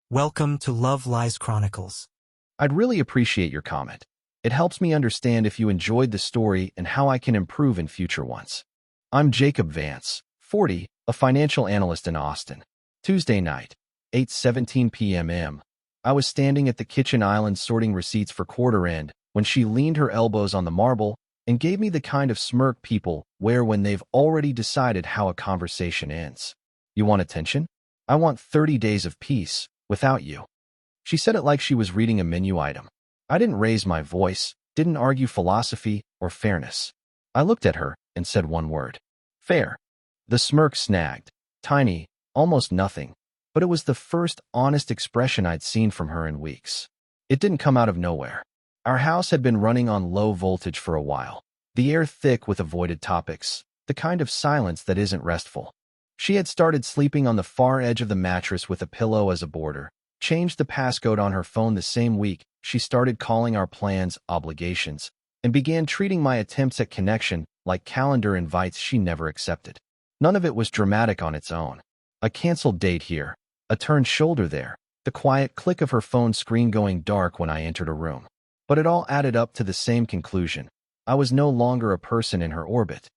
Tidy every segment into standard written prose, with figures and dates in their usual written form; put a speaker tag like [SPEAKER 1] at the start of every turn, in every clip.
[SPEAKER 1] Welcome to Love Lies Chronicles.
[SPEAKER 2] I'd really appreciate your comment. It helps me understand if you enjoyed the story and how I can improve in future ones. I'm Jacob Vance, 40, a financial analyst in Austin. Tuesday night, 8:17 p.m. I was standing at the kitchen island sorting receipts for quarter end when she leaned her elbows on the marble and gave me the kind of smirk people wear when they've already decided how a conversation ends. You want attention? I want 30 days of peace without you. She said it like she was reading a menu item. I didn't raise my voice, didn't argue philosophy or fairness. I looked at her and said one word. Fair. The smirk snagged. Tiny, almost nothing, but it was the first honest expression I'd seen from her in weeks. It didn't come out of nowhere. Our house had been running on low voltage for a while, the air thick with avoided topics, the kind of silence that isn't restful. She had started sleeping on the far edge of the mattress with a pillow as a border, changed the passcode on her phone the same week she started calling our plans obligations, and began treating my attempts at connection like calendar invites she never accepted. None of it was dramatic on its own. A canceled date here, a turned shoulder there, the quiet click of her phone screen going dark when I entered a room. But it all added up to the same conclusion. I was no longer a person in her orbit.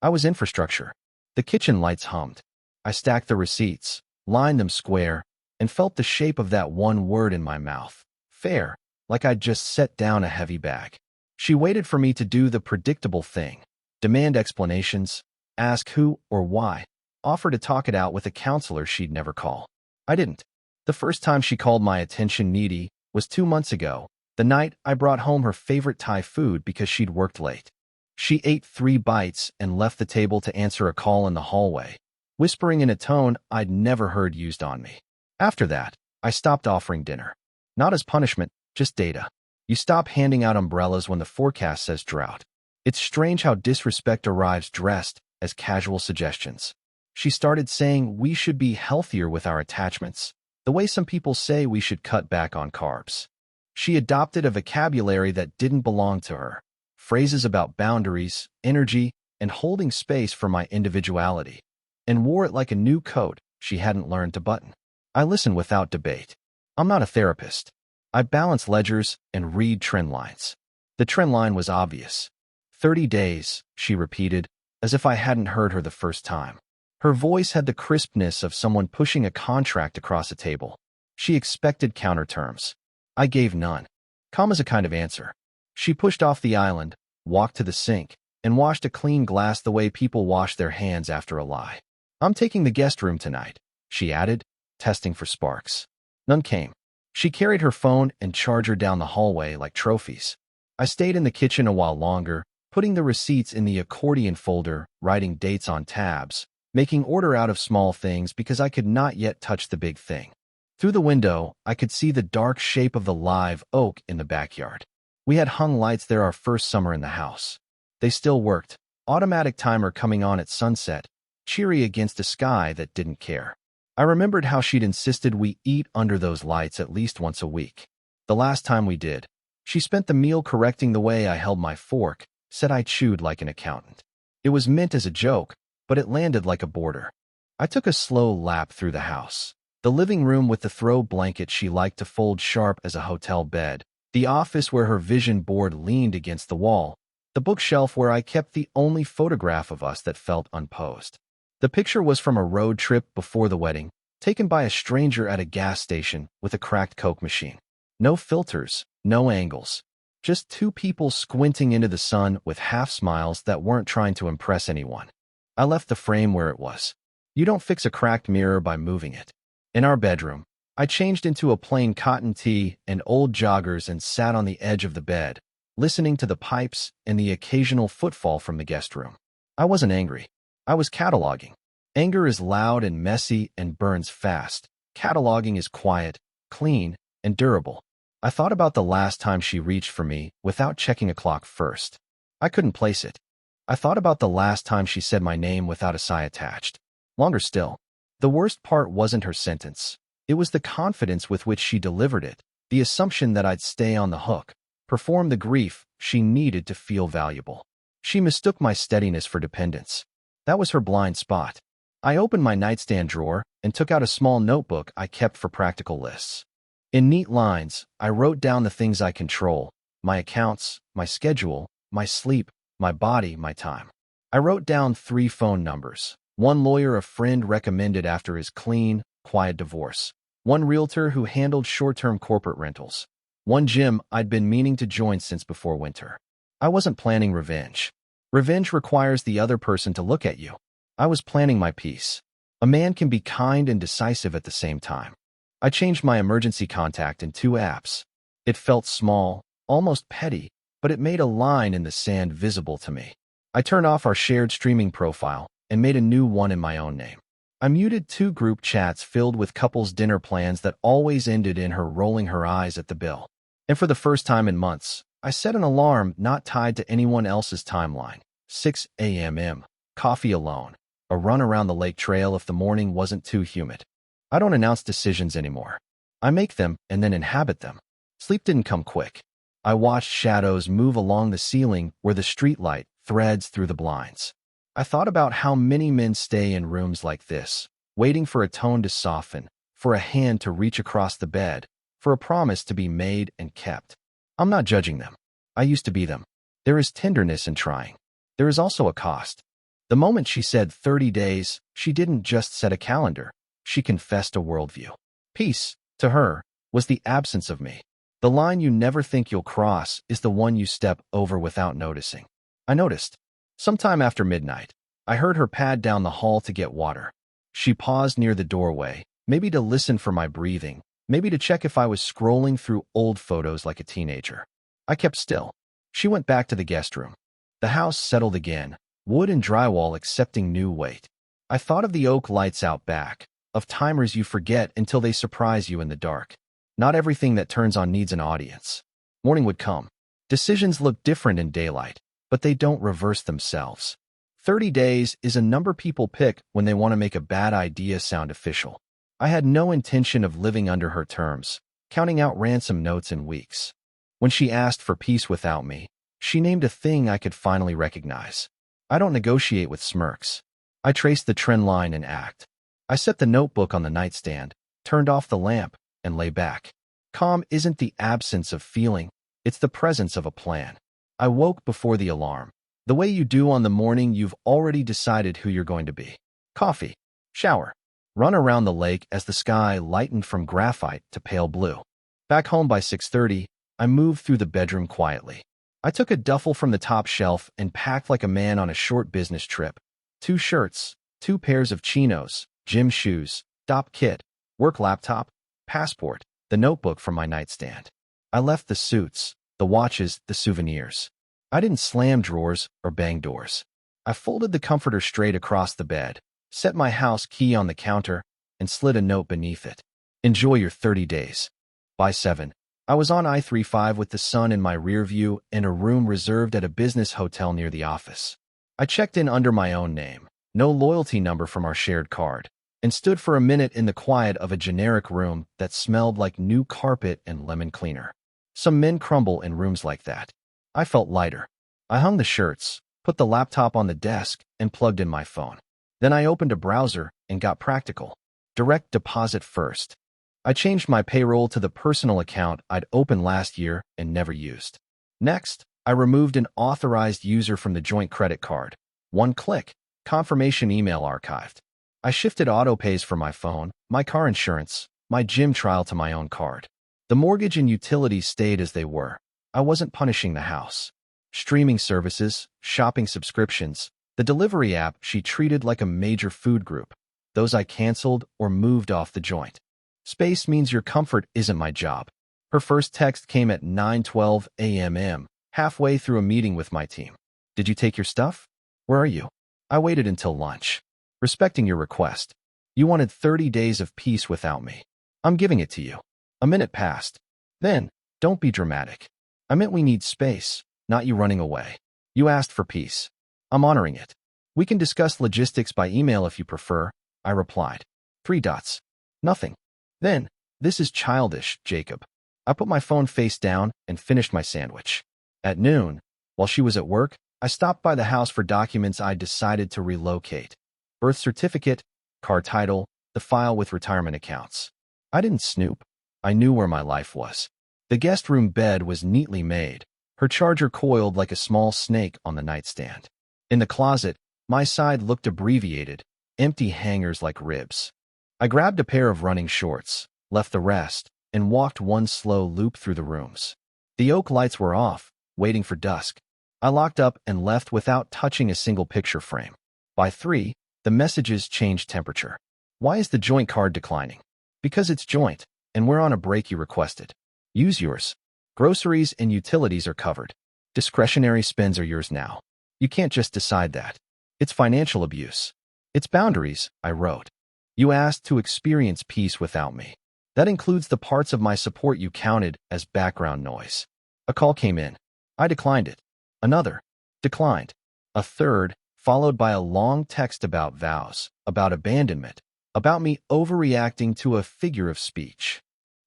[SPEAKER 2] I was infrastructure. The kitchen lights hummed. I stacked the receipts, lined them square, and felt the shape of that one word in my mouth. Fair, like I'd just set down a heavy bag. She waited for me to do the predictable thing. Demand explanations, ask who or why, offer to talk it out with a counselor she'd never call. I didn't. The first time she called my attention needy was 2 months ago, the night I brought home her favorite Thai food because she'd worked late. She ate 3 bites and left the table to answer a call in the hallway, whispering in a tone I'd never heard used on me. After that, I stopped offering dinner. Not as punishment, just data. You stop handing out umbrellas when the forecast says drought. It's strange how disrespect arrives dressed as casual suggestions. She started saying we should be healthier with our attachments, the way some people say we should cut back on carbs. She adopted a vocabulary that didn't belong to her, phrases about boundaries, energy, and holding space for my individuality, and wore it like a new coat she hadn't learned to button. I listen without debate. I'm not a therapist. I balance ledgers and read trend lines. The trend line was obvious. 30 days, she repeated, as if I hadn't heard her the first time. Her voice had the crispness of someone pushing a contract across a table. She expected counterterms. I gave none. Calm is a kind of answer. She pushed off the island, walked to the sink, and washed a clean glass the way people wash their hands after a lie. I'm taking the guest room tonight, she added, testing for sparks. None came. She carried her phone and charger down the hallway like trophies. I stayed in the kitchen a while longer, putting the receipts in the accordion folder, writing dates on tabs, making order out of small things because I could not yet touch the big thing. Through the window, I could see the dark shape of the live oak in the backyard. We had hung lights there our first summer in the house. They still worked, automatic timer coming on at sunset, cheery against a sky that didn't care. I remembered how she'd insisted we eat under those lights at least once a week. The last time we did, she spent the meal correcting the way I held my fork, said I chewed like an accountant. It was meant as a joke, but it landed like a border. I took a slow lap through the house. The living room with the throw blanket she liked to fold sharp as a hotel bed, the office where her vision board leaned against the wall, the bookshelf where I kept the only photograph of us that felt unposed. The picture was from a road trip before the wedding, taken by a stranger at a gas station with a cracked Coke machine. No filters, no angles. Just 2 people squinting into the sun with half smiles that weren't trying to impress anyone. I left the frame where it was. You don't fix a cracked mirror by moving it. In our bedroom, I changed into a plain cotton tee and old joggers and sat on the edge of the bed, listening to the pipes and the occasional footfall from the guest room. I wasn't angry. I was cataloging. Anger is loud and messy and burns fast. Cataloging is quiet, clean, and durable. I thought about the last time she reached for me without checking a clock first. I couldn't place it. I thought about the last time she said my name without a sigh attached. Longer still. The worst part wasn't her sentence. It was the confidence with which she delivered it, the assumption that I'd stay on the hook, perform the grief she needed to feel valuable. She mistook my steadiness for dependence. That was her blind spot. I opened my nightstand drawer and took out a small notebook I kept for practical lists. In neat lines, I wrote down the things I control: my accounts, my schedule, my sleep, my body, my time. I wrote down 3 phone numbers: one lawyer a friend recommended after his clean, quiet divorce, one realtor who handled short-term corporate rentals, one gym I'd been meaning to join since before winter. I wasn't planning revenge. Revenge requires the other person to look at you. I was planning my peace. A man can be kind and decisive at the same time. I changed my emergency contact in 2 apps. It felt small, almost petty, but it made a line in the sand visible to me. I turned off our shared streaming profile and made a new one in my own name. I muted 2 group chats filled with couples' dinner plans that always ended in her rolling her eyes at the bill. And for the first time in months, I set an alarm not tied to anyone else's timeline. 6 a.m. Coffee alone. A run around the lake trail if the morning wasn't too humid. I don't announce decisions anymore. I make them and then inhabit them. Sleep didn't come quick. I watched shadows move along the ceiling where the streetlight threads through the blinds. I thought about how many men stay in rooms like this, waiting for a tone to soften, for a hand to reach across the bed, for a promise to be made and kept. I'm not judging them. I used to be them. There is tenderness in trying. There is also a cost. The moment she said 30 days, she didn't just set a calendar. She confessed a worldview. Peace, to her, was the absence of me. The line you never think you'll cross is the one you step over without noticing. I noticed. Sometime after midnight, I heard her pad down the hall to get water. She paused near the doorway, maybe to listen for my breathing, maybe to check if I was scrolling through old photos like a teenager. I kept still. She went back to the guest room. The house settled again, wood and drywall accepting new weight. I thought of the oak lights out back, of timers you forget until they surprise you in the dark. Not everything that turns on needs an audience. Morning would come. Decisions look different in daylight, but they don't reverse themselves. 30 days is a number people pick when they want to make a bad idea sound official. I had no intention of living under her terms, counting out ransom notes in weeks. When she asked for peace without me, she named a thing I could finally recognize. I don't negotiate with smirks. I trace the trend line and act. I set the notebook on the nightstand, turned off the lamp, and lay back. Calm isn't the absence of feeling, it's the presence of a plan. I woke before the alarm, the way you do on the morning you've already decided who you're going to be. Coffee, shower, run around the lake as the sky lightened from graphite to pale blue. Back home by 6:30, I moved through the bedroom quietly. I took a duffel from the top shelf and packed like a man on a short business trip. 2 shirts, 2 pairs of chinos, gym shoes, stop kit, work laptop, passport, the notebook from my nightstand. I left the suits, the watches, the souvenirs. I didn't slam drawers or bang doors. I folded the comforter straight across the bed, set my house key on the counter, and slid a note beneath it. Enjoy your 30 days. By 7, I was on I-35 with the sun in my rear view and a room reserved at a business hotel near the office. I checked in under my own name, no loyalty number from our shared card, and stood for a minute in the quiet of a generic room that smelled like new carpet and lemon cleaner. Some men crumble in rooms like that. I felt lighter. I hung the shirts, put the laptop on the desk, and plugged in my phone. Then I opened a browser and got practical. Direct deposit first. I changed my payroll to the personal account I'd opened last year and never used. Next, I removed an authorized user from the joint credit card. 1 click, confirmation email archived. I shifted autopays for my phone, my car insurance, my gym trial to my own card. The mortgage and utilities stayed as they were. I wasn't punishing the house. Streaming services, shopping subscriptions, the delivery app she treated like a major food group. Those I canceled or moved off the joint. Space means your comfort isn't my job. Her first text came at 9:12 a.m., halfway through a meeting with my team. Did you take your stuff? Where are you? I waited until lunch. Respecting your request. You wanted 30 days of peace without me. I'm giving it to you. A minute passed. Then, don't be dramatic. I meant we need space, not you running away. You asked for peace. I'm honoring it. We can discuss logistics by email if you prefer, I replied. 3 dots. Nothing. Then, this is childish, Jacob. I put my phone face down and finished my sandwich. At noon, while she was at work, I stopped by the house for documents I'd decided to relocate. Birth certificate, car title, the file with retirement accounts. I didn't snoop. I knew where my life was. The guest room bed was neatly made, her charger coiled like a small snake on the nightstand. In the closet, my side looked abbreviated, empty hangers like ribs. I grabbed a pair of running shorts, left the rest, and walked one slow loop through the rooms. The oak lights were off, waiting for dusk. I locked up and left without touching a single picture frame. By 3, the messages changed temperature. Why is the joint card declining? Because it's joint, and we're on a break you requested. Use yours. Groceries and utilities are covered. Discretionary spends are yours now. You can't just decide that. It's financial abuse. It's boundaries, I wrote. You asked to experience peace without me. That includes the parts of my support you counted as background noise. A call came in. I declined it. Another. Declined. A third, followed by a long text about vows, about abandonment, about me overreacting to a figure of speech.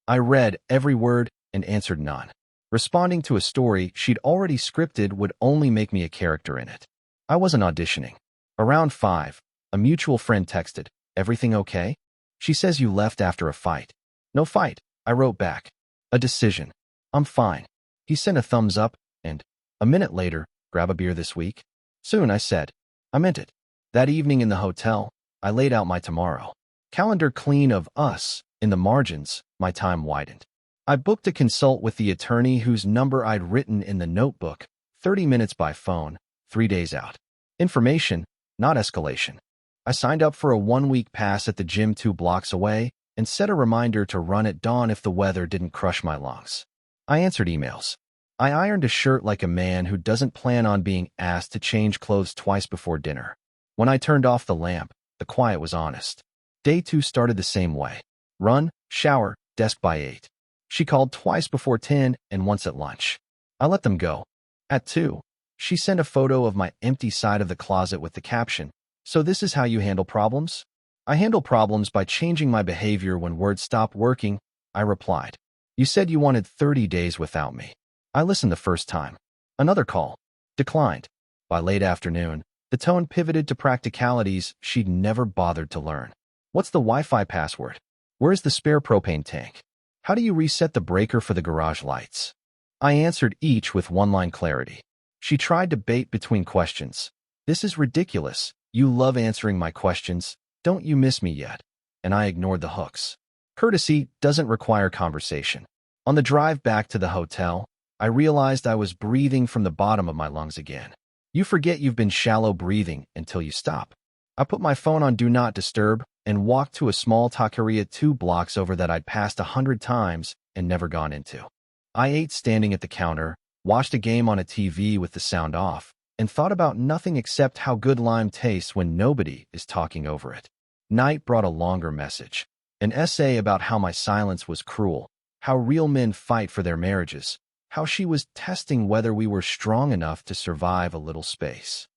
[SPEAKER 2] I read every word and answered none. Responding to a story she'd already scripted would only make me a character in it. I wasn't auditioning. Around 5, a mutual friend texted, "Everything okay? She says you left after a fight." "No fight," I wrote back. "A decision. I'm fine." He sent a thumbs up and, a minute later, "Grab a beer this week?" "Soon," I said. I meant it. That evening in the hotel, I laid out my tomorrow. Calendar clean of us. In the margins, my time widened. I booked a consult with the attorney whose number I'd written in the notebook, 30 minutes by phone, 3 days out. Information, not escalation. I signed up for a 1-week pass at the gym 2 blocks away and set a reminder to run at dawn if the weather didn't crush my lungs. I answered emails. I ironed a shirt like a man who doesn't plan on being asked to change clothes twice before dinner. When I turned off the lamp, the quiet was honest. Day 2 started the same way. Run, shower, desk by 8. She called twice before 10 and once at lunch. I let them go. At 2, she sent a photo of my empty side of the closet with the caption, "So this is how you handle problems?" "I handle problems by changing my behavior when words stop working," I replied. "You said you wanted 30 days without me." I listened the first time. Another call. Declined. By late afternoon, the tone pivoted to practicalities she'd never bothered to learn. What's the Wi-Fi password? Where's the spare propane tank? How do you reset the breaker for the garage lights? I answered each with one-line clarity. She tried to bait between questions. "This is ridiculous. You love answering my questions. Don't you miss me yet?" And I ignored the hooks. Courtesy doesn't require conversation. On the drive back to the hotel, I realized I was breathing from the bottom of my lungs again. You forget you've been shallow breathing until you stop. I put my phone on Do Not Disturb and walked to a small taqueria 2 blocks over that I'd passed 100 times and never gone into. I ate standing at the counter, watched a game on a TV with the sound off, and thought about nothing except how good lime tastes when nobody is talking over it. Night brought a longer message. An essay about how my silence was cruel, how real men fight for their marriages, how she was testing whether we were strong enough to survive a little space.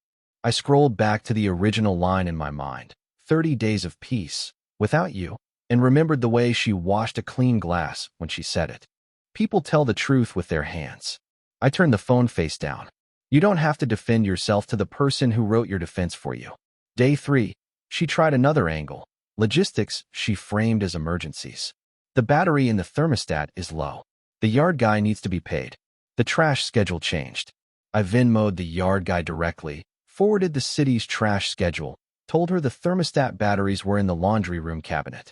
[SPEAKER 2] I scrolled back to the original line in my mind, 30 days of peace, without you, and remembered the way she washed a clean glass when she said it. People tell the truth with their hands. I turned the phone face down. You don't have to defend yourself to the person who wrote your defense for you. Day 3, she tried another angle. Logistics she framed as emergencies. The battery in the thermostat is low. The yard guy needs to be paid. The trash schedule changed. I Venmo'd the yard guy directly, forwarded the city's trash schedule, told her the thermostat batteries were in the laundry room cabinet.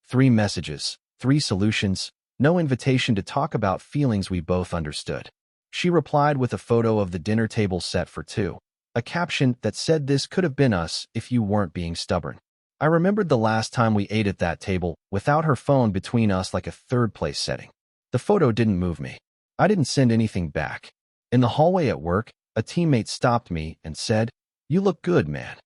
[SPEAKER 2] 3 messages, 3 solutions, no invitation to talk about feelings we both understood. She replied with a photo of the dinner table set for 2, a caption that said this could have been us if you weren't being stubborn. I remembered the last time we ate at that table without her phone between us like a third-place setting. The photo didn't move me. I didn't send anything back. In the hallway at work, a teammate stopped me and said, "You look good, man."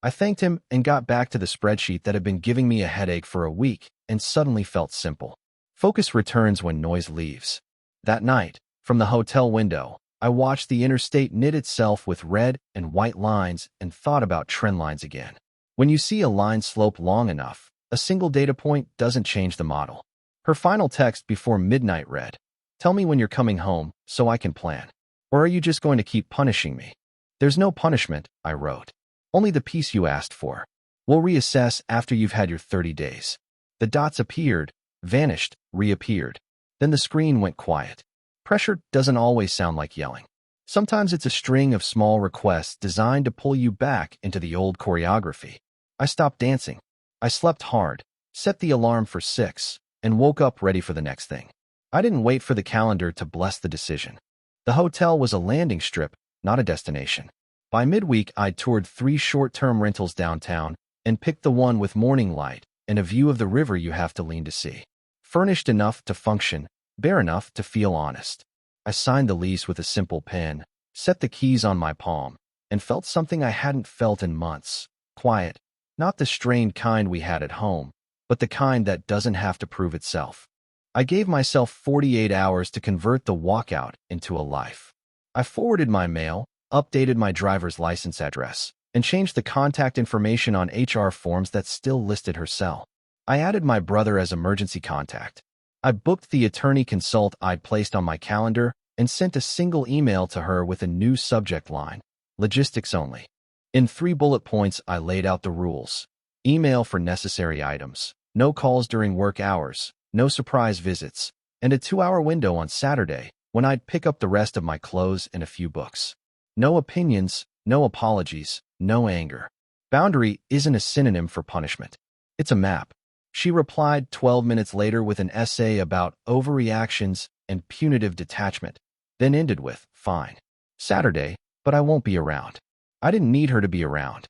[SPEAKER 2] I thanked him and got back to the spreadsheet that had been giving me a headache for a week and suddenly felt simple. Focus returns when noise leaves. That night, from the hotel window, I watched the interstate knit itself with red and white lines and thought about trend lines again. When you see a line slope long enough, a single data point doesn't change the model. Her final text before midnight read, "Tell me when you're coming home so I can plan. Or are you just going to keep punishing me?" "There's no punishment," I wrote. "Only the peace you asked for." We'll reassess after you've had your 30 days. The dots appeared, vanished, reappeared. Then the screen went quiet. Pressure doesn't always sound like yelling. Sometimes it's a string of small requests designed to pull you back into the old choreography. I stopped dancing. I slept hard, set the alarm for 6, and woke up ready for the next thing. I didn't wait for the calendar to bless the decision. The hotel was a landing strip, not a destination. By midweek, I'd toured 3 short-term rentals downtown and picked the one with morning light and a view of the river you have to lean to see. Furnished enough to function, bare enough to feel honest. I signed the lease with a simple pen, set the keys on my palm, and felt something I hadn't felt in months. Quiet. Not the strained kind we had at home, but the kind that doesn't have to prove itself. I gave myself 48 hours to convert the walkout into a life. I forwarded my mail, updated my driver's license address, and changed the contact information on HR forms that still listed her cell. I added my brother as emergency contact. I booked the attorney consult I'd placed on my calendar and sent a single email to her with a new subject line, logistics only. In 3 bullet points, I laid out the rules. Email for necessary items, no calls during work hours, no surprise visits, and a 2-hour window on Saturday when I'd pick up the rest of my clothes and a few books. No opinions, no apologies, no anger. Boundary isn't a synonym for punishment. It's a map. She replied 12 minutes later with an essay about overreactions and punitive detachment, then ended with, fine. Saturday, but I won't be around. I didn't need her to be around.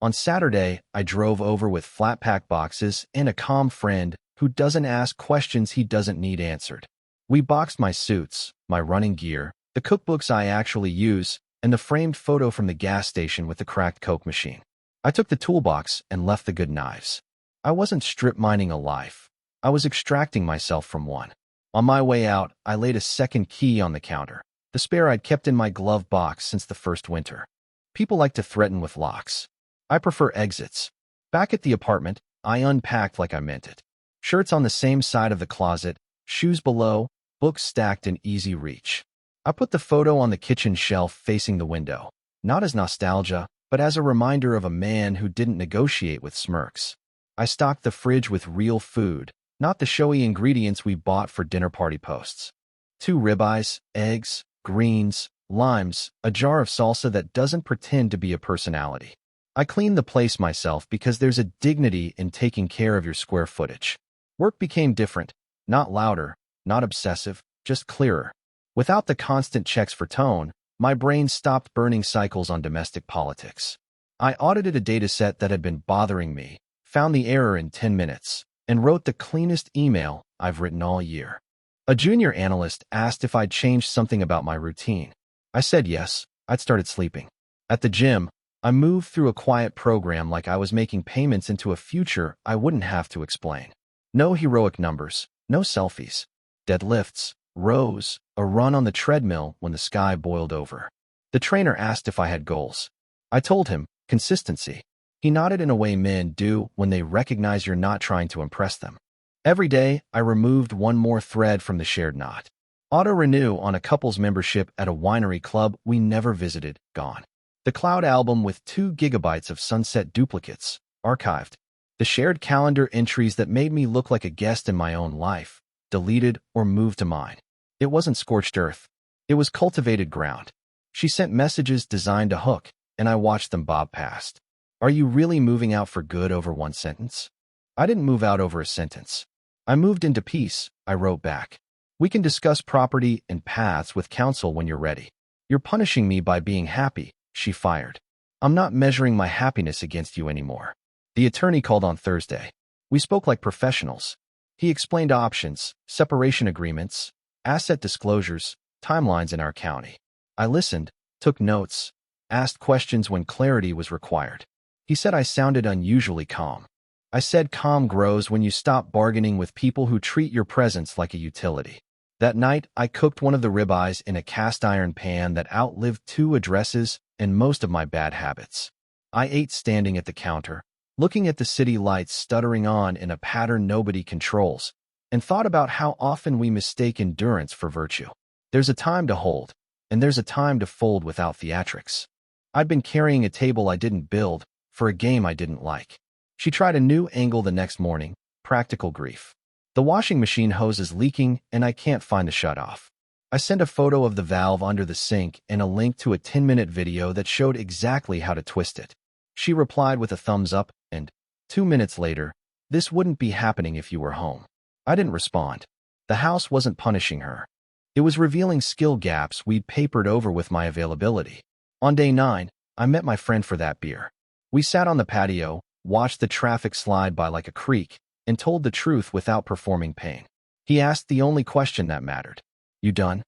[SPEAKER 2] On Saturday, I drove over with flat pack boxes and a calm friend who doesn't ask questions he doesn't need answered. We boxed my suits, my running gear, the cookbooks I actually use, and the framed photo from the gas station with the cracked Coke machine. I took the toolbox and left the good knives. I wasn't strip mining a life. I was extracting myself from one. On my way out, I laid a second key on the counter, the spare I'd kept in my glove box since the first winter. People like to threaten with locks. I prefer exits. Back at the apartment, I unpacked like I meant it. Shirts on the same side of the closet, shoes below, books stacked in easy reach. I put the photo on the kitchen shelf facing the window, not as nostalgia, but as a reminder of a man who didn't negotiate with smirks. I stocked the fridge with real food, not the showy ingredients we bought for dinner party posts. 2 ribeyes, eggs, greens, limes, a jar of salsa that doesn't pretend to be a personality. I cleaned the place myself because there's a dignity in taking care of your square footage. Work became different, not louder, not obsessive, just clearer. Without the constant checks for tone, my brain stopped burning cycles on domestic politics. I audited a dataset that had been bothering me, found the error in 10 minutes, and wrote the cleanest email I've written all year. A junior analyst asked if I'd changed something about my routine. I said yes, I'd started sleeping. At the gym, I moved through a quiet program like I was making payments into a future I wouldn't have to explain. No heroic numbers, no selfies. Deadlifts, rows, a run on the treadmill when the sky boiled over. The trainer asked if I had goals. I told him, consistency. He nodded in a way men do when they recognize you're not trying to impress them. Every day, I removed one more thread from the shared knot. Auto-renew on a couple's membership at a winery club we never visited, gone. The cloud album with 2 gigabytes of sunset duplicates, archived. The shared calendar entries that made me look like a guest in my own life, deleted or moved to mine. It wasn't scorched earth. It was cultivated ground. She sent messages designed to hook, and I watched them bob past. Are you really moving out for good over one sentence? I didn't move out over a sentence. I moved into peace, I wrote back. We can discuss property and paths with counsel when you're ready. You're punishing me by being happy, she fired. I'm not measuring my happiness against you anymore. The attorney called on Thursday. We spoke like professionals. He explained options, separation agreements, asset disclosures, timelines in our county. I listened, took notes, asked questions when clarity was required. He said I sounded unusually calm. I said calm grows when you stop bargaining with people who treat your presence like a utility. That night, I cooked one of the ribeyes in a cast iron pan that outlived 2 addresses and most of my bad habits. I ate standing at the counter, looking at the city lights stuttering on in a pattern nobody controls, and thought about how often we mistake endurance for virtue. There's a time to hold, and there's a time to fold without theatrics. I'd been carrying a table I didn't build for a game I didn't like. She tried a new angle the next morning. Practical grief. The washing machine hose is leaking and I can't find the shutoff. I sent a photo of the valve under the sink and a link to a 10-minute video that showed exactly how to twist it. She replied with a thumbs up and, 2 minutes later, "This wouldn't be happening if you were home." I didn't respond. The house wasn't punishing her. It was revealing skill gaps we'd papered over with my availability. On day 9, I met my friend for that beer. We sat on the patio, watched the traffic slide by like a creek, and told the truth without performing pain. He asked the only question that mattered. "You done?"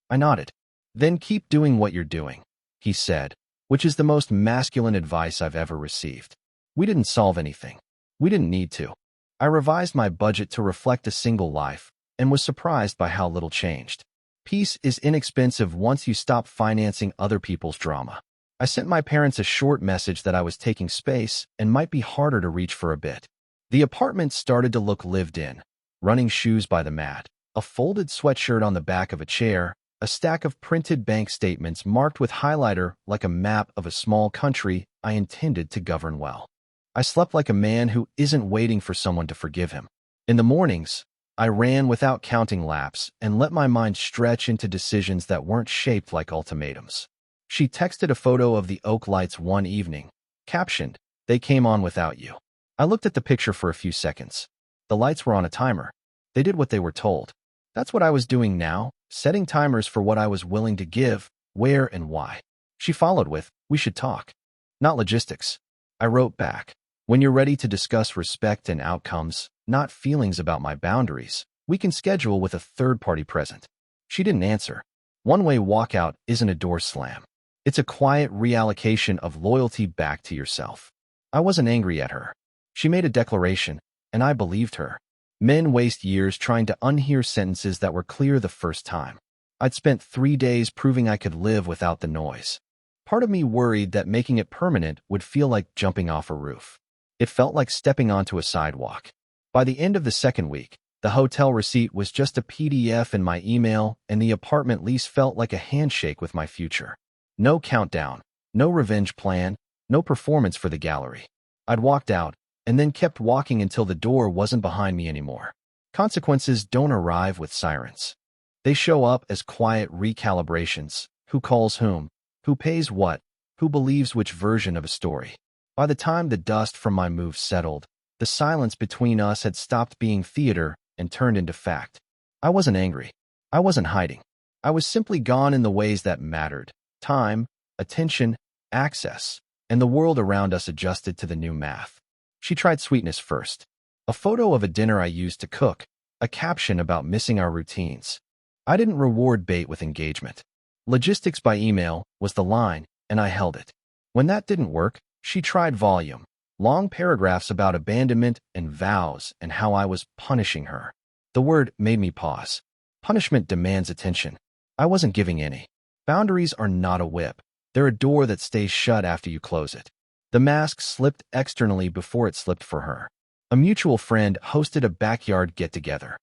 [SPEAKER 2] I nodded. "Then keep doing what you're doing," he said, which is the most masculine advice I've ever received. We didn't solve anything. We didn't need to. I revised my budget to reflect a single life and was surprised by how little changed. Peace is inexpensive once you stop financing other people's drama. I sent my parents a short message that I was taking space and might be harder to reach for a bit. The apartment started to look lived in. Running shoes by the mat, a folded sweatshirt on the back of a chair, a stack of printed bank statements marked with highlighter like a map of a small country I intended to govern well. I slept like a man who isn't waiting for someone to forgive him. In the mornings, I ran without counting laps and let my mind stretch into decisions that weren't shaped like ultimatums. She texted a photo of the oak lights one evening, captioned, "They came on without you." I looked at the picture for a few seconds. The lights were on a timer. They did what they were told. That's what I was doing now, setting timers for what I was willing to give, where, and why. She followed with, "We should talk." Not logistics. I wrote back, "When you're ready to discuss respect and outcomes, not feelings about my boundaries, we can schedule with a third party present." She didn't answer. One-way walkout isn't a door slam. It's a quiet reallocation of loyalty back to yourself. I wasn't angry at her. She made a declaration, and I believed her. Men waste years trying to unhear sentences that were clear the first time. I'd spent 3 days proving I could live without the noise. Part of me worried that making it permanent would feel like jumping off a roof. It felt like stepping onto a sidewalk. By the end of the second week, the hotel receipt was just a PDF in my email, and the apartment lease felt like a handshake with my future. No countdown, no revenge plan, no performance for the gallery. I'd walked out, and then kept walking until the door wasn't behind me anymore. Consequences don't arrive with sirens. They show up as quiet recalibrations. Who calls whom? Who pays what? Who believes which version of a story? By the time the dust from my move settled, the silence between us had stopped being theater and turned into fact. I wasn't angry. I wasn't hiding. I was simply gone in the ways that mattered. Time, attention, access, and the world around us adjusted to the new math. She tried sweetness first. A photo of a dinner I used to cook, a caption about missing our routines. I didn't reward bait with engagement. Logistics by email was the line, and I held it. When that didn't work, she tried volume. Long paragraphs about abandonment and vows and how I was punishing her. The word made me pause. Punishment demands attention. I wasn't giving any. Boundaries are not a whip. They're a door that stays shut after you close it. The mask slipped externally before it slipped for her. A mutual friend hosted a backyard get-together.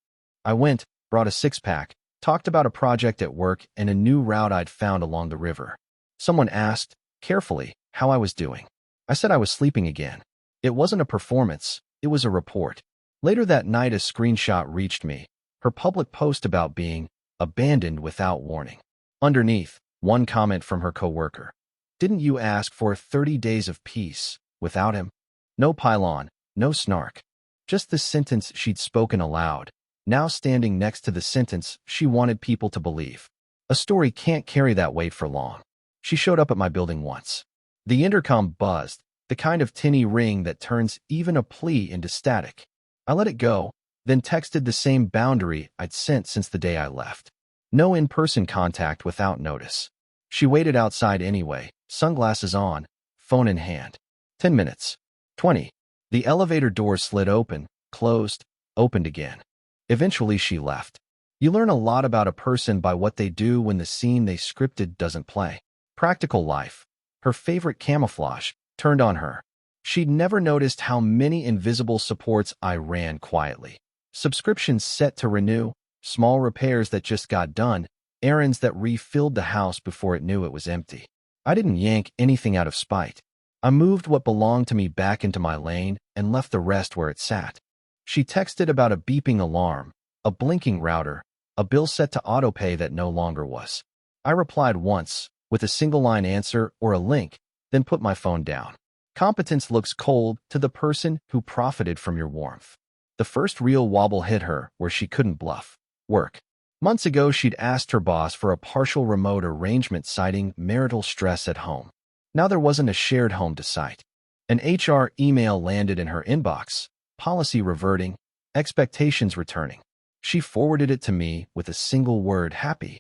[SPEAKER 2] I went, brought a six-pack, talked about a project at work and a new route I'd found along the river. Someone asked, carefully, how I was doing. I said I was sleeping again. It wasn't a performance, it was a report. Later that night a screenshot reached me, her public post about being abandoned without warning. Underneath, one comment from her coworker. Didn't you ask for 30 days of peace without him? No pylon, no snark. Just the sentence she'd spoken aloud, now standing next to the sentence she wanted people to believe. A story can't carry that weight for long. She showed up at my building once. The intercom buzzed, the kind of tinny ring that turns even a plea into static. I let it go, then texted the same boundary I'd sent since the day I left. No in-person contact without notice. She waited outside anyway, sunglasses on, phone in hand. 10 minutes. 20. The elevator door slid open, closed, opened again. Eventually she left. You learn a lot about a person by what they do when the scene they scripted doesn't play. Practical life. Her favorite camouflage turned on her. She'd never noticed how many invisible supports I ran quietly. Subscriptions set to renew, small repairs that just got done, errands that refilled the house before it knew it was empty. I didn't yank anything out of spite. I moved what belonged to me back into my lane and left the rest where it sat. She texted about a beeping alarm, a blinking router, a bill set to autopay that no longer was. I replied once, with a single-line answer or a link, then put my phone down. Competence looks cold to the person who profited from your warmth. The first real wobble hit her where she couldn't bluff. Work. Months ago, she'd asked her boss for a partial remote arrangement citing marital stress at home. Now there wasn't a shared home to cite. An HR email landed in her inbox, policy reverting, expectations returning. She forwarded it to me with a single word, happy.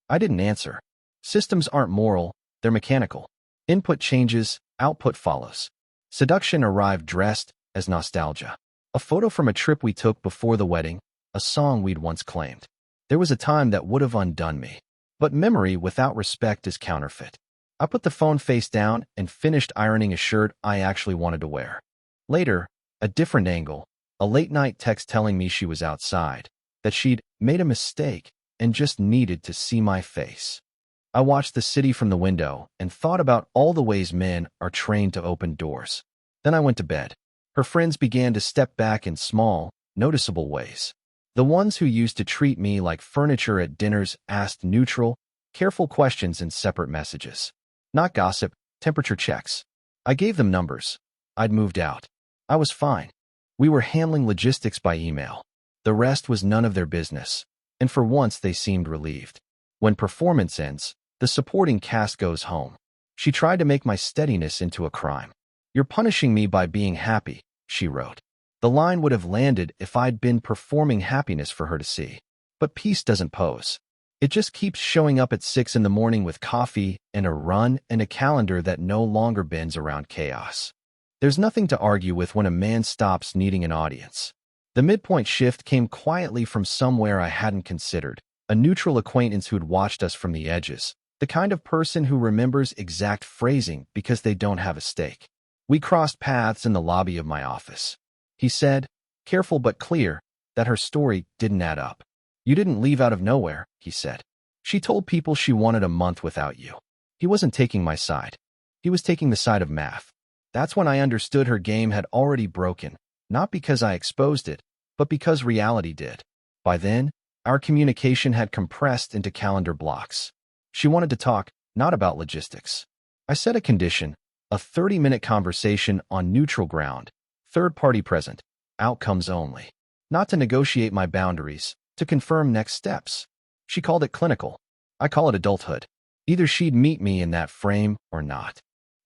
[SPEAKER 2] I didn't answer. Systems aren't moral, they're mechanical. Input changes, output follows. Seduction arrived dressed as nostalgia. A photo from a trip we took before the wedding, a song we'd once claimed. There was a time that would have undone me. But memory without respect is counterfeit. I put the phone face down and finished ironing a shirt I actually wanted to wear. Later, a different angle, a late-night text telling me she was outside, that she'd made a mistake and just needed to see my face. I watched the city from the window and thought about all the ways men are trained to open doors. Then I went to bed. Her friends began to step back in small, noticeable ways. The ones who used to treat me like furniture at dinners asked neutral, careful questions in separate messages. Not gossip, temperature checks. I gave them numbers. I'd moved out. I was fine. We were handling logistics by email. The rest was none of their business. And for once they seemed relieved. When performance ends, the supporting cast goes home. She tried to make my steadiness into a crime. You're punishing me by being happy, she wrote. The line would have landed if I'd been performing happiness for her to see. But peace doesn't pose. It just keeps showing up at 6 in the morning with coffee and a run and a calendar that no longer bends around chaos. There's nothing to argue with when a man stops needing an audience. The midpoint shift came quietly from somewhere I hadn't considered, a neutral acquaintance who'd watched us from the edges, the kind of person who remembers exact phrasing because they don't have a stake. We crossed paths in the lobby of my office. He said, careful but clear, that her story didn't add up. You didn't leave out of nowhere, he said. She told people she wanted a month without you. He wasn't taking my side. He was taking the side of math. That's when I understood her game had already broken, not because I exposed it, but because reality did. By then, our communication had compressed into calendar blocks. She wanted to talk, not about logistics. I set a condition, a 30-minute conversation on neutral ground, third party present, outcomes only. Not to negotiate my boundaries, to confirm next steps. She called it clinical. I call it adulthood. Either she'd meet me in that frame or not.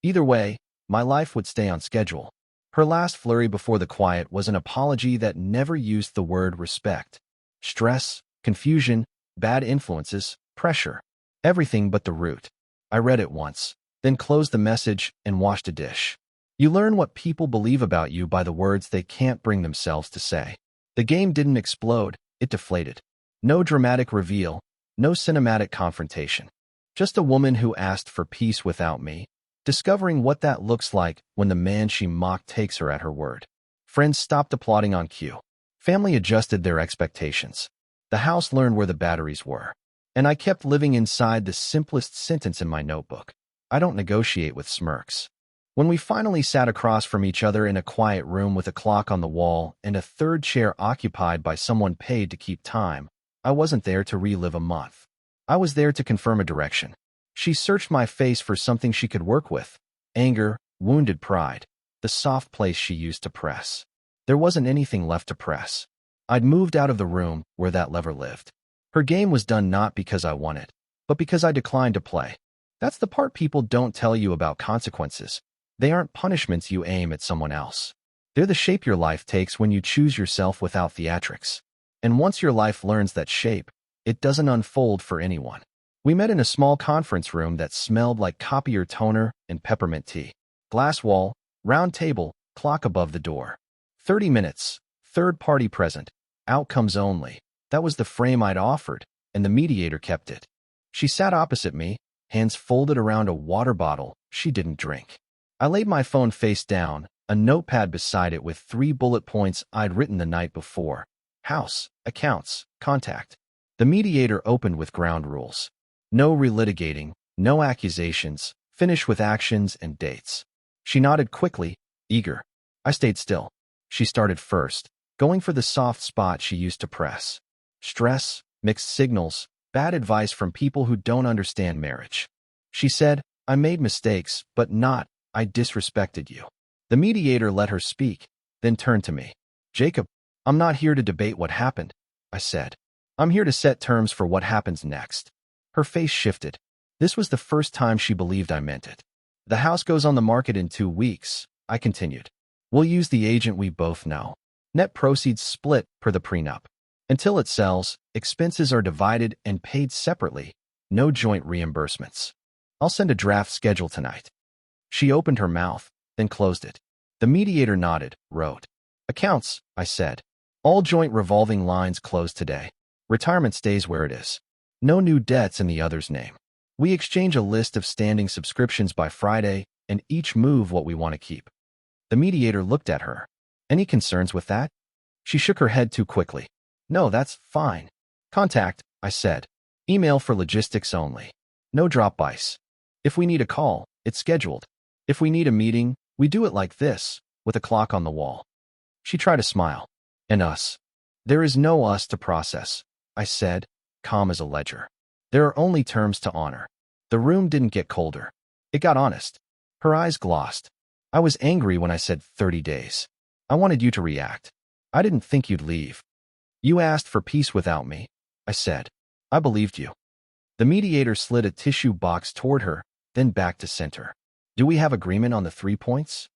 [SPEAKER 2] Either way, my life would stay on schedule. Her last flurry before the quiet was an apology that never used the word respect. Stress, confusion, bad influences, pressure. Everything but the root. I read it once, then closed the message and washed a dish. You learn what people believe about you by the words they can't bring themselves to say. The game didn't explode, it deflated. No dramatic reveal, no cinematic confrontation. Just a woman who asked for peace without me, discovering what that looks like when the man she mocked takes her at her word. Friends stopped applauding on cue. Family adjusted their expectations. The house learned where the batteries were. And I kept living inside the simplest sentence in my notebook. I don't negotiate with smirks. When we finally sat across from each other in a quiet room with a clock on the wall and a third chair occupied by someone paid to keep time, I wasn't there to relive a month. I was there to confirm a direction. She searched my face for something she could work with. Anger, wounded pride, the soft place she used to press. There wasn't anything left to press. I'd moved out of the room where that lever lived. Her game was done not because I won it, but because I declined to play. That's the part people don't tell you about consequences. They aren't punishments you aim at someone else. They're the shape your life takes when you choose yourself without theatrics. And once your life learns that shape, it doesn't unfold for anyone. We met in a small conference room that smelled like copier toner and peppermint tea. Glass wall, round table, clock above the door. 30 minutes, third party present, outcomes only. That was the frame I'd offered, and the mediator kept it. She sat opposite me, hands folded around a water bottle she didn't drink. I laid my phone face down, a notepad beside it with 3 bullet points I'd written the night before. House, accounts, contact. The mediator opened with ground rules. No relitigating, no accusations, finish with actions and dates. She nodded quickly, eager. I stayed still. She started first, going for the soft spot she used to press. Stress, mixed signals, bad advice from people who don't understand marriage. She said, I made mistakes, but not, I disrespected you. The mediator let her speak, then turned to me. Jacob, I'm not here to debate what happened, I said. I'm here to set terms for what happens next. Her face shifted. This was the first time she believed I meant it. The house goes on the market in 2 weeks, I continued. We'll use the agent we both know. Net proceeds split per the prenup. Until it sells, expenses are divided and paid separately. No joint reimbursements. I'll send a draft schedule tonight. She opened her mouth, then closed it. The mediator nodded, wrote. Accounts, I said. All joint revolving lines closed today. Retirement stays where it is. No new debts in the other's name. We exchange a list of standing subscriptions by Friday and each move what we want to keep. The mediator looked at her. Any concerns with that? She shook her head too quickly. No, that's fine. Contact, I said. Email for logistics only. No drop-bys. If we need a call, it's scheduled. If we need a meeting, we do it like this, with a clock on the wall. She tried to smile. And us. There is no us to process, I said, calm as a ledger. There are only terms to honor. The room didn't get colder. It got honest. Her eyes glossed. I was angry when I said 30 days. I wanted you to react. I didn't think you'd leave. You asked for peace without me, I said. I believed you. The mediator slid a tissue box toward her, then back to center. Do we have agreement on the 3 points?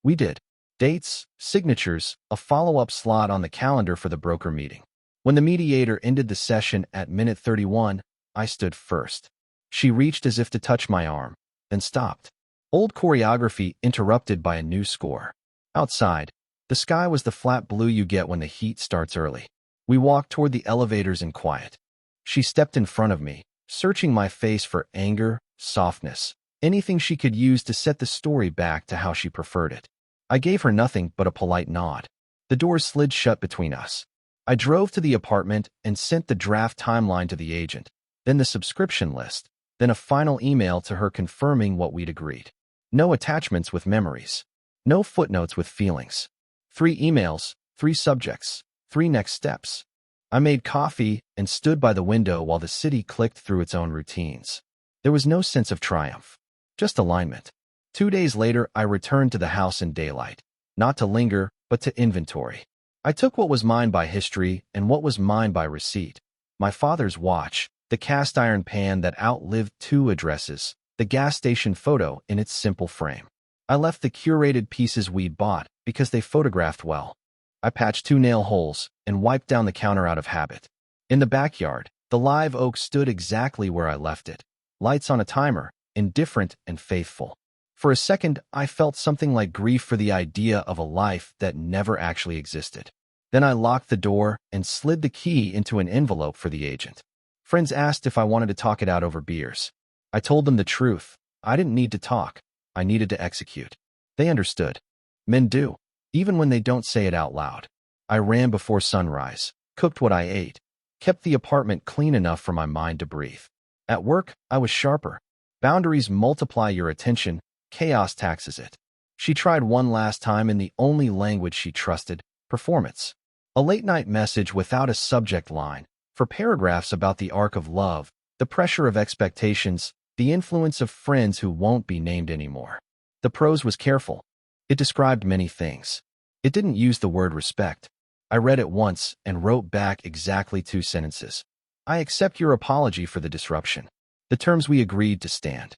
[SPEAKER 2] We did. Dates, signatures, a follow-up slot on the calendar for the broker meeting. When the mediator ended the session at minute 31, I stood first. She reached as if to touch my arm, then stopped. Old choreography interrupted by a new score. Outside, the sky was the flat blue you get when the heat starts early. We walked toward the elevators in quiet. She stepped in front of me, searching my face for anger, softness, anything she could use to set the story back to how she preferred it. I gave her nothing but a polite nod. The doors slid shut between us. I drove to the apartment and sent the draft timeline to the agent, then the subscription list, then a final email to her confirming what we'd agreed. No attachments with memories. No footnotes with feelings. 3 emails, 3 subjects, 3 next steps. I made coffee and stood by the window while the city clicked through its own routines. There was no sense of triumph, just alignment. 2 days later, I returned to the house in daylight, not to linger, but to inventory. I took what was mine by history and what was mine by receipt. My father's watch, the cast iron pan that outlived 2 addresses, the gas station photo in its simple frame. I left the curated pieces we'd bought because they photographed well. I patched 2 nail holes and wiped down the counter out of habit. In the backyard, the live oak stood exactly where I left it. Lights on a timer, indifferent and faithful. For a second, I felt something like grief for the idea of a life that never actually existed. Then I locked the door and slid the key into an envelope for the agent. Friends asked if I wanted to talk it out over beers. I told them the truth. I didn't need to talk. I needed to execute. They understood. Men do, even when they don't say it out loud. I ran before sunrise, cooked what I ate, kept the apartment clean enough for my mind to breathe. At work, I was sharper. Boundaries multiply your attention. Chaos taxes it. She tried one last time in the only language she trusted, performance. A late-night message without a subject line, for paragraphs about the arc of love, the pressure of expectations, the influence of friends who won't be named anymore. The prose was careful. It described many things. It didn't use the word respect. I read it once and wrote back exactly 2 sentences. I accept your apology for the disruption. The terms we agreed to stand.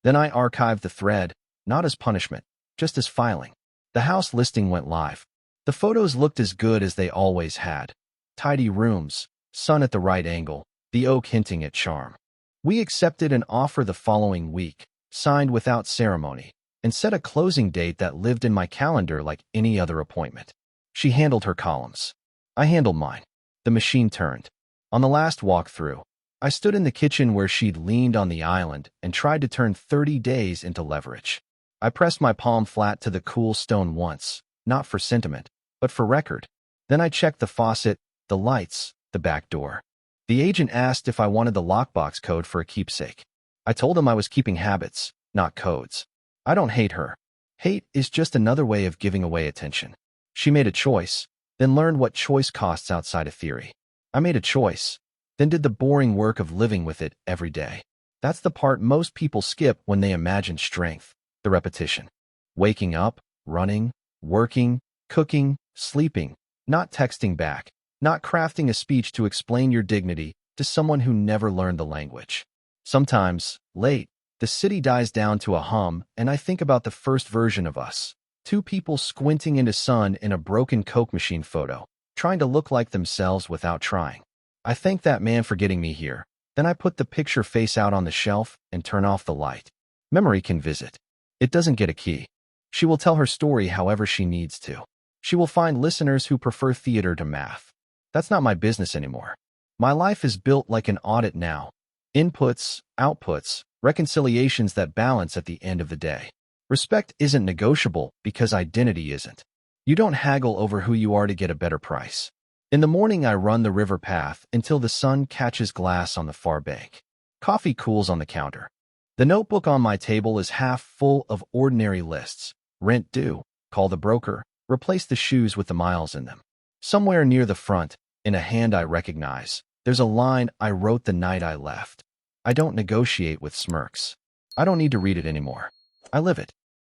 [SPEAKER 2] Then I archived the thread, not as punishment, just as filing. The house listing went live. The photos looked as good as they always had. Tidy rooms, sun at the right angle, the oak hinting at charm. We accepted an offer the following week, signed without ceremony, and set a closing date that lived in my calendar like any other appointment. She handled her columns. I handled mine. The machine turned. On the last walkthrough, I stood in the kitchen where she'd leaned on the island and tried to turn 30 days into leverage. I pressed my palm flat to the cool stone once, not for sentiment, but for record. Then I checked the faucet, the lights, the back door. The agent asked if I wanted the lockbox code for a keepsake. I told him I was keeping habits, not codes. I don't hate her. Hate is just another way of giving away attention. She made a choice, then learned what choice costs outside of theory. I made a choice, then did the boring work of living with it every day. That's the part most people skip when they imagine strength, the repetition. Waking up, running, working, cooking, sleeping, not texting back, not crafting a speech to explain your dignity to someone who never learned the language. Sometimes, late, the city dies down to a hum, and I think about the first version of us. Two people squinting into sun in a broken Coke machine photo, trying to look like themselves without trying. I thank that man for getting me here. Then I put the picture face out on the shelf and turn off the light. Memory can visit. It doesn't get a key. She will tell her story however she needs to. She will find listeners who prefer theater to math. That's not my business anymore. My life is built like an audit now. Inputs, outputs, reconciliations that balance at the end of the day. Respect isn't negotiable because identity isn't. You don't haggle over who you are to get a better price. In the morning, I run the river path until the sun catches glass on the far bank. Coffee cools on the counter. The notebook on my table is half full of ordinary lists. Rent due, call the broker, replace the shoes with the miles in them. Somewhere near the front, in a hand I recognize, there's a line I wrote the night I left. I don't negotiate with smirks. I don't need to read it anymore. I live it.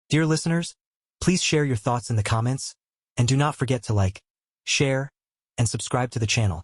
[SPEAKER 1] Dear listeners, please share your thoughts in the comments, and do not forget to like, share, and subscribe to the channel.